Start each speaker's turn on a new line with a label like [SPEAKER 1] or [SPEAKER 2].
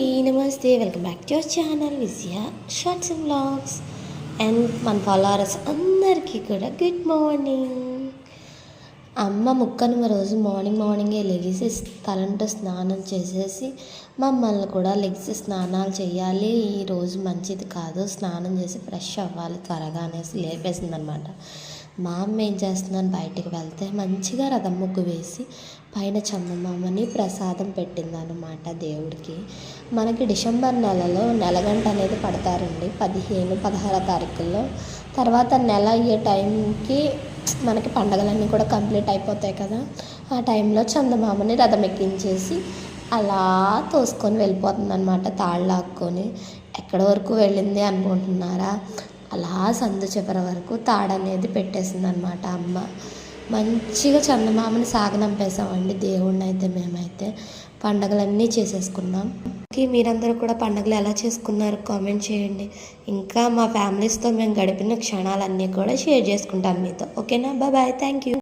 [SPEAKER 1] అండి, నమస్తే. Welcome back to our channel Vijaya shorts and vlogs. And మన ఫాలోవర్స్ అందరికీ కూడా గుడ్ మార్నింగ్. అమ్మ ముక్కనుమ రోజు మార్నింగే లెగిసి తలంటూ స్నానం చేసేసి మమ్మల్ని కూడా లెగిసి స్నానాలు చేయాలి, ఈరోజు మంచిది కాదు, స్నానం చేసి ఫ్రెష్ అవ్వాలి త్వరగా అనేసి లేపేసిందనమాట. మా అమ్మ ఏం చేస్తుందని బయటికి వెళ్తే మంచిగా రథం ముగ్గు వేసి పైన చందమామని ప్రసాదం పెట్టిందనమాట దేవుడికి. మనకి డిసెంబర్ నెలలో నెలగంట అనేది పడతారండి, 15-16 తారీఖుల్లో. తర్వాత నెల అయ్యే టైంకి మనకి పండగలన్నీ కూడా కంప్లీట్ అయిపోతాయి కదా, ఆ టైంలో చందమామని రథం ఎక్కించేసి అలా తోసుకొని వెళ్ళిపోతుంది అనమాట, తాళ్ళు లాక్కొని. ఎక్కడి వరకు వెళ్ళింది అనుకుంటున్నారా, అలా సందు చివరి వరకు తాడనేది పెట్టేసింది అనమాట అమ్మ. మంచిగా చందమామని సాగనంపేసామండి దేవుడిని అయితే. మేమైతే పండగలన్నీ చేసేసుకున్నాం. మీరందరూ కూడా పండుగలు ఎలా చేసుకున్నారు కామెంట్ చేయండి. ఇంకా మా ఫ్యామిలీస్తో మేము గడిపిన క్షణాలన్నీ కూడా షేర్ చేసుకుంటాను మీతో. ఓకేనా, బాయ్, థ్యాంక్ యూ.